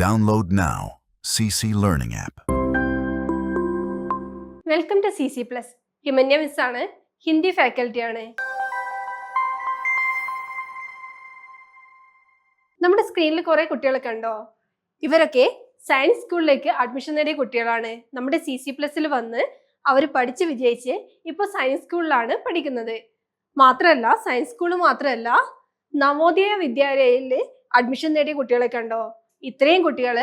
Download now CC Learning app. Welcome to CC plus. Himanya miss ആണ്, ഹിന്ദി ഫാക്കൽറ്റിയാണ്. നമ്മുടെ സ്ക്രീനിൽ കുറെ കുട്ടികളെ കണ്ടോ? ഇവരൊക്കെ സയൻസ് സ്കൂളിലേക്ക് അഡ്മിഷൻ നേടിയ കുട്ടികളാണ്. നമ്മുടെ CC പ്ലസിൽ വന്ന് അവർ പഠിച്ച് വിജയിച്ച് ഇപ്പോൾ സയൻസ് സ്കൂളിലാണ് പഠിക്കുന്നത്. മാത്രമല്ല, സയൻസ് സ്കൂൾ മാത്രമല്ല, നവോദയ വിദ്യാലയയിൽ അഡ്മിഷൻ നേടിയ കുട്ടികളെ കണ്ടോ? ഇത്രയും കുട്ടികൾ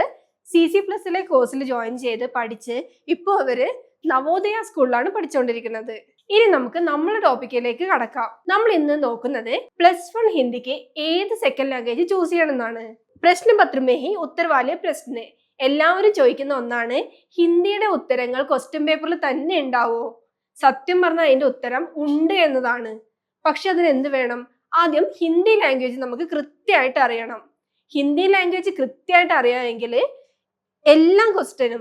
CC പ്ലസിലെ കോഴ്സിൽ ജോയിൻ ചെയ്ത് പഠിച്ച് ഇപ്പോൾ അവര് നവോദയ സ്കൂളിലാണ് പഠിച്ചുകൊണ്ടിരിക്കുന്നത്. ഇനി നമുക്ക് നമ്മുടെ ടോപ്പിക്കിലേക്ക് കടക്കാം. നമ്മൾ ഇന്ന് നോക്കുന്നത് +1 ഹിന്ദിക്ക് ഏത് സെക്കൻഡ് ലാംഗ്വേജ് ചൂസ് ചെയ്യണമെന്നാണ്. പ്രശ്നപത്ര മേ ഹി ഉത്തർ വാലെ പ്രശ്ന. എല്ലാവരും ചോദിക്കുന്ന ഒന്നാണ്, ഹിന്ദിയുടെ ഉത്തരങ്ങൾ ക്വസ്റ്റ്യൻ പേപ്പറിൽ തന്നെ ഉണ്ടാവോ? സത്യം പറഞ്ഞാൽ അതിന്റെ ഉത്തരം ഉണ്ട് എന്നതാണ്. പക്ഷെ അതിന് എന്ത് വേണം? ആദ്യം ഹിന്ദി ലാംഗ്വേജ് നമുക്ക് കൃത്യമായിട്ട് അറിയണം. ഹിന്ദി ലാംഗ്വേജ് കൃത്യമായിട്ട് അറിയാമെങ്കിൽ എല്ലാ ക്വസ്റ്റ്യനും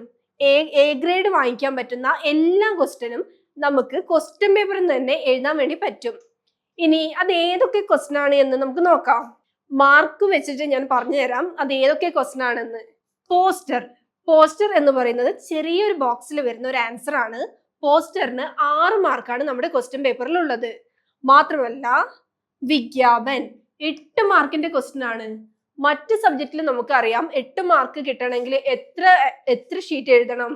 എ ഗ്രേഡ് വാങ്ങിക്കാൻ പറ്റുന്ന എല്ലാ ക്വസ്റ്റ്യനും നമുക്ക് ക്വസ്റ്റ്യൻ പേപ്പറിൽ തന്നെ എഴുതാൻ വേണ്ടി പറ്റും. ഇനി അത് ഏതൊക്കെ ക്വസ്റ്റ്യൻ ആണ് എന്ന് നമുക്ക് നോക്കാം. മാർക്ക് വെച്ചിട്ട് ഞാൻ പറഞ്ഞുതരാം അത് ഏതൊക്കെ ക്വസ്റ്റ്യൻ ആണെന്ന്. പോസ്റ്റർ എന്ന് പറയുന്നത് ചെറിയൊരു ബോക്സിൽ വരുന്ന ഒരു ആൻസർ ആണ്. പോസ്റ്ററിന് 6 മാർക്കാണ് നമ്മുടെ ക്വസ്റ്റ്യൻ പേപ്പറിൽ ഉള്ളത്. മാത്രമല്ല, വിജ്ഞാപൻ 8 മാർക്കിന്റെ ക്വസ്റ്റ്യൻ ആണ്. മറ്റ് സബ്ജക്റ്റിൽ നമുക്കറിയാം 8 മാർക്ക് കിട്ടണമെങ്കിൽ എത്ര ഷീറ്റ് എഴുതണം.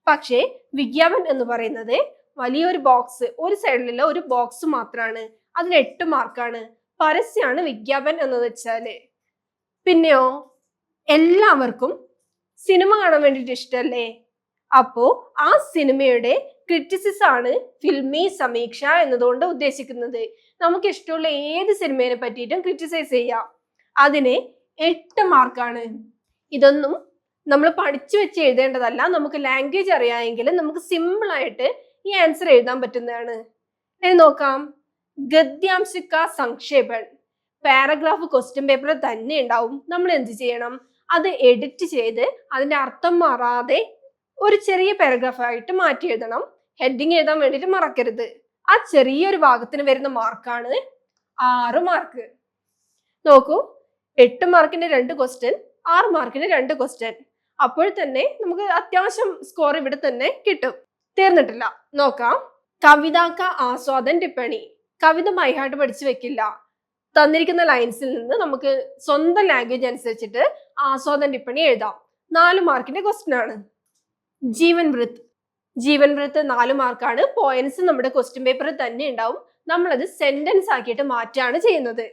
പക്ഷേ വിജ്ഞാപൻ എന്ന് പറയുന്നത് വലിയൊരു ബോക്സ്, ഒരു സൈഡിലുള്ള ഒരു ബോക്സ് മാത്രമാണ്. അതിന് 8 മാർക്കാണ്. പരസ്യമാണ് വിജ്ഞാപൻ എന്ന് വെച്ചാല്. പിന്നെയോ, എല്ലാവർക്കും സിനിമ കാണാൻ വേണ്ടിയിട്ട് ഇഷ്ടല്ലേ? അപ്പോ ആ സിനിമയുടെ ക്രിറ്റിസിസം ആണ് ഫിൽമി സമീക്ഷ എന്നതുകൊണ്ട് ഉദ്ദേശിക്കുന്നത്. നമുക്ക് ഇഷ്ടമുള്ള ഏത് സിനിമയെ പറ്റിയിട്ടും ക്രിറ്റിസൈസ് ചെയ്യാം. അതിന് 8 മാർക്കാണ്. ഇതൊന്നും നമ്മൾ പഠിച്ചു വെച്ച് എഴുതേണ്ടതല്ല. നമുക്ക് ലാംഗ്വേജ് അറിയാമെങ്കിൽ നമുക്ക് സിമ്പിൾ ആയിട്ട് ഈ ആൻസർ എഴുതാൻ പറ്റുന്നതാണ്. ഇനി നോക്കാം. ഗദ്യാംശിക സംക്ഷേപൺ. പാരഗ്രാഫ് ക്വസ്റ്റ്യൻ പേപ്പറിൽ തന്നെ ഉണ്ടാവും. നമ്മൾ എന്ത് ചെയ്യണം? അത് എഡിറ്റ് ചെയ്ത് അതിന്റെ അർത്ഥം മാറാതെ ഒരു ചെറിയ പാരഗ്രാഫ് ആയിട്ട് മാറ്റി എഴുതണം. ഹെഡിങ് എഴുതാൻ വേണ്ടിയിട്ട് മറക്കരുത്. ആ ചെറിയൊരു ഭാഗത്തിന് വരുന്ന മാർക്കാണ് 6 മാർക്ക്. നോക്കൂ, 8 മാർക്കിന്റെ 2 ക്വസ്റ്റ്യൻ, 6 മാർക്കിന് 2 ക്വസ്റ്റ്യൻ. അപ്പോൾ തന്നെ നമുക്ക് അത്യാവശ്യം സ്കോർ ഇവിടെ തന്നെ കിട്ടും. തീർന്നിട്ടില്ല, നോക്കാം. കവിതാക്ക ആസ്വാദൻ ടിപ്പണി. കവിത ബൈഹാർട്ട് പഠിച്ചു വെക്കില്ല. തന്നിരിക്കുന്ന ലൈൻസിൽ നിന്ന് നമുക്ക് സ്വന്തം ലാംഗ്വേജ് അനുസരിച്ചിട്ട് ആസ്വാദൻ ടിപ്പണി എഴുതാം. 4 മാർക്കിന്റെ ക്വസ്റ്റ്യൻ ആണ്. ജീവൻ വൃത്ത് 4 മാർക്കാണ്. പോയിന്റ്സ് നമ്മുടെ ക്വസ്റ്റ്യൻ പേപ്പറിൽ തന്നെ ഉണ്ടാവും. നമ്മളത് സെന്റൻസ് ആക്കിയിട്ട് മാറ്റാണ് ചെയ്യുന്നത്.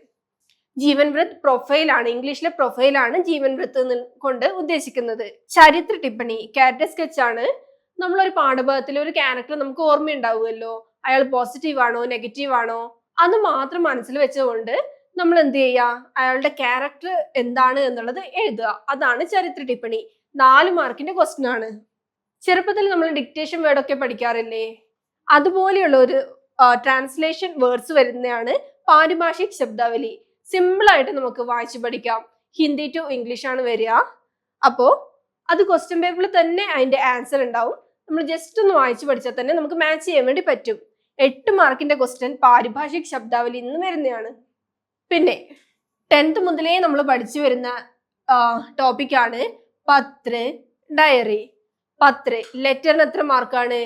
ജീവൻ വൃത്ത് പ്രൊഫൈലാണ്, ഇംഗ്ലീഷിലെ പ്രൊഫൈലാണ് ജീവൻ വൃത്ത് കൊണ്ട് ഉദ്ദേശിക്കുന്നത്. ചരിത്ര ടിപ്പണി ക്യാരക്ടർ സ്കെച്ച് ആണ്. നമ്മളൊരു പാഠഭാഗത്തിൽ ഒരു ക്യാരക്ടർ നമുക്ക് ഓർമ്മയുണ്ടാവുമല്ലോ. അയാൾ പോസിറ്റീവ് ആണോ നെഗറ്റീവ് ആണോ അത് മാത്രം മനസ്സിൽ വെച്ചുകൊണ്ട് നമ്മൾ എന്ത് ചെയ്യുക? അയാളുടെ ക്യാരക്ടർ എന്താണ് എന്നുള്ളത് എഴുതുക. അതാണ് ചരിത്ര ടിപ്പണി. 4 മാർക്കിന്റെ ക്വസ്റ്റ്യൻ ആണ്. ചെറുപ്പത്തിൽ നമ്മൾ ഡിക്റ്റേഷൻ വേർഡ് ഒക്കെ പഠിക്കാറില്ലേ? അതുപോലെയുള്ള ഒരു ട്രാൻസ്ലേഷൻ വേർഡ്സ് വരുന്നതാണ് പാരിഭാഷിക് ശബ്ദാവലി. സിമ്പിൾ ആയിട്ട് നമുക്ക് വായിച്ചു പഠിക്കാം. ഹിന്ദി ടു ഇംഗ്ലീഷ് ആണ് വരിക. അപ്പോ അത് ക്വസ്റ്റ്യൻ പേപ്പറിൽ തന്നെ അതിന്റെ ആൻസർ ഉണ്ടാവും. നമ്മൾ ജസ്റ്റ് ഒന്ന് വായിച്ചു പഠിച്ചാൽ തന്നെ നമുക്ക് മാച്ച് ചെയ്യാൻ വേണ്ടി പറ്റും. 8 മാർക്കിന്റെ ക്വസ്റ്റ്യൻ പാരിഭാഷിക് ശബ്ദാവലി നിന്ന് വരുന്നതാണ്. പിന്നെ 10th മുതലേ നമ്മൾ പഠിച്ചു വരുന്ന ടോപ്പിക്കാണ് പത്ര, ഡയറി. ലെറ്ററിന് എത്ര മാർക്കാണ്?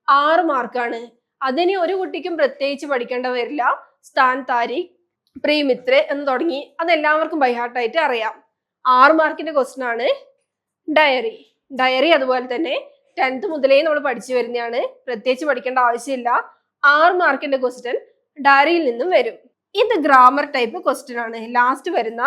6 മാർക്കാണ്. അതിന് ഒരു കുട്ടിക്കും പ്രത്യേകിച്ച് പഠിക്കേണ്ട വരില്ല. സ്ഥാൻ, താരിഖ്, പ്രീമിത്ര എന്ന് തുടങ്ങി അതെല്ലാവർക്കും ബൈഹാർട്ടായിട്ട് അറിയാം. 6 മാർക്കിന്റെ ക്വസ്റ്റ്യൻ ആണ് ഡയറി. അതുപോലെ തന്നെ 10th മുതലേ നമ്മൾ പഠിച്ചു വരുന്നതാണ്. പ്രത്യേകിച്ച് പഠിക്കേണ്ട ആവശ്യമില്ല. 6 മാർക്കിന്റെ ക്വസ്റ്റ്യൻ ഡയറിയിൽ നിന്നും വരും. ഇത് ഗ്രാമർ ടൈപ്പ് ക്വസ്റ്റ്യൻ ആണ്. ലാസ്റ്റ് വരുന്ന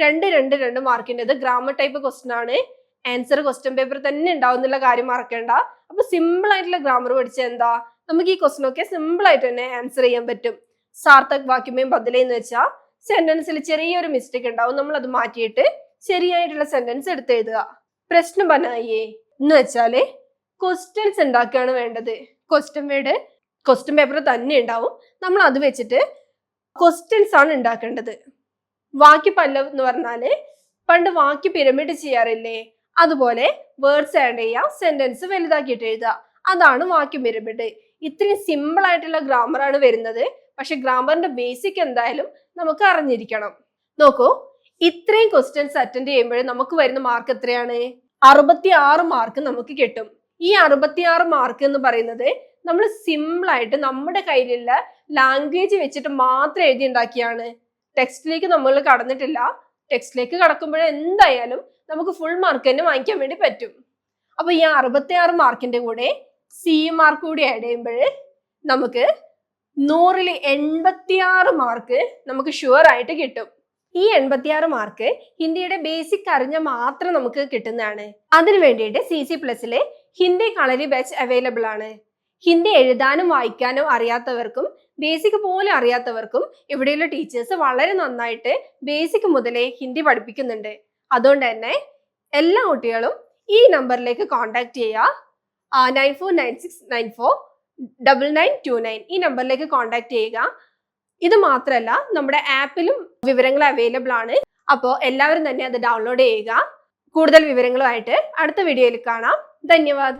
2 മാർക്കിൻ്റെത് ഗ്രാമർ ടൈപ്പ് ക്വസ്റ്റ്യൻ ആണ്. ആൻസർ ക്വസ്റ്റ്യൻ പേപ്പർ തന്നെ ഉണ്ടാവും എന്നുള്ള കാര്യം മറക്കേണ്ട. അപ്പൊ സിമ്പിൾ ആയിട്ടുള്ള ഗ്രാമർ പഠിച്ചാൽ എന്താ, നമുക്ക് ഈ ക്വസ്റ്റ്യൻ ഒക്കെ സിമ്പിൾ ആയിട്ട് തന്നെ ആൻസർ ചെയ്യാൻ പറ്റും. സാർത്ഥക് വാക്യമേ ബദലേ എന്ന് വെച്ചാൽ സെന്റൻസിൽ ചെറിയൊരു മിസ്റ്റേക്ക് ഉണ്ടാവും. നമ്മൾ അത് മാറ്റിയിട്ട് ശരിയായിട്ടുള്ള സെന്റൻസ് എടുത്ത് എഴുതുക. പ്രശ്നം ബനായേ എന്ന് വെച്ചാല് ക്വസ്റ്റ്യൻസ് ഉണ്ടാക്കുകയാണ് വേണ്ടത്. ക്വസ്റ്റ്യൻ പേപ്പർ തന്നെ ഉണ്ടാവും. നമ്മൾ അത് വെച്ചിട്ട് ക്വസ്റ്റ്യൻസ് ആണ് ഉണ്ടാക്കേണ്ടത്. വാക്യ പല്ലവ് എന്ന് പറഞ്ഞാല് പണ്ട് വാക്യ പിരമിഡ് ചെയ്യാറില്ലേ? അതുപോലെ വേർഡ്സ് ആഡ് ചെയ്യുക, സെന്റൻസ് വലുതാക്കിയിട്ട് എഴുതുക. അതാണ് വാക്യ പിരമിഡ്. ഇത്രയും സിമ്പിൾ ആയിട്ടുള്ള ഗ്രാമറാണ് വരുന്നത്. പക്ഷെ ഗ്രാമറിന്റെ ബേസിക് എന്തായാലും നമുക്ക് അറിഞ്ഞിരിക്കണം. നോക്കൂ, ഇത്രയും ക്വസ്റ്റ്യൻസ് അറ്റൻഡ് ചെയ്യുമ്പോൾ നമുക്ക് വരുന്ന മാർക്ക് എത്രയാണ്? 66 മാർക്ക് നമുക്ക് കിട്ടും. ഈ 66 മാർക്ക് എന്ന് പറയുന്നത് നമ്മൾ സിമ്പിൾ ആയിട്ട് നമ്മുടെ കയ്യിലുള്ള ലാംഗ്വേജ് വെച്ചിട്ട് മാത്രം എഴുതി ഉണ്ടാക്കിയാണ്. ടെക്സ്റ്റിലേക്ക് നമ്മൾ കടന്നിട്ടില്ല. ടെക്സ്റ്റിലേക്ക് കടക്കുമ്പോൾ എന്തായാലും നമുക്ക് ഫുൾ മാർക്ക് തന്നെ വാങ്ങിക്കാൻ വേണ്ടി പറ്റും. അപ്പൊ ഈ 66 മാർക്കിന്റെ കൂടെ സി മാർക്ക് കൂടി ആഡ് ചെയ്യുമ്പോൾ നമുക്ക് 100-ൽ 86 മാർക്ക് നമുക്ക് ഷുവർ ആയിട്ട് കിട്ടും. ഈ 86 മാർക്ക് ഹിന്ദിയുടെ ബേസിക് അറിഞ്ഞാൽ മാത്രം നമുക്ക് കിട്ടുന്നതാണ്. അതിനു വേണ്ടിയിട്ട് CC+ലെ ഹിന്ദി കളരി ബാച്ച് അവൈലബിൾ ആണ്. ഹിന്ദി എഴുതാനും വായിക്കാനും അറിയാത്തവർക്കും ബേസിക് പോലും അറിയാത്തവർക്കും ഇവിടെയുള്ള ടീച്ചേഴ്സ് വളരെ നന്നായിട്ട് ബേസിക് മുതലേ ഹിന്ദി പഠിപ്പിക്കുന്നുണ്ട്. അതുകൊണ്ട് തന്നെ എല്ലാ കുട്ടികളും ഈ നമ്പറിലേക്ക് കോൺടാക്ട് ചെയ്യുക. 9496949929 ഈ നമ്പറിലേക്ക് കോൺടാക്ട് ചെയ്യുക. ഇത് മാത്രമല്ല നമ്മുടെ ആപ്പിലും വിവരങ്ങൾ അവൈലബിൾ ആണ്. അപ്പോൾ എല്ലാവരും തന്നെ അത് ഡൗൺലോഡ് ചെയ്യുക. കൂടുതൽ വിവരങ്ങളുമായിട്ട് അടുത്ത വീഡിയോയിൽ കാണാം. ധന്യവാദ്.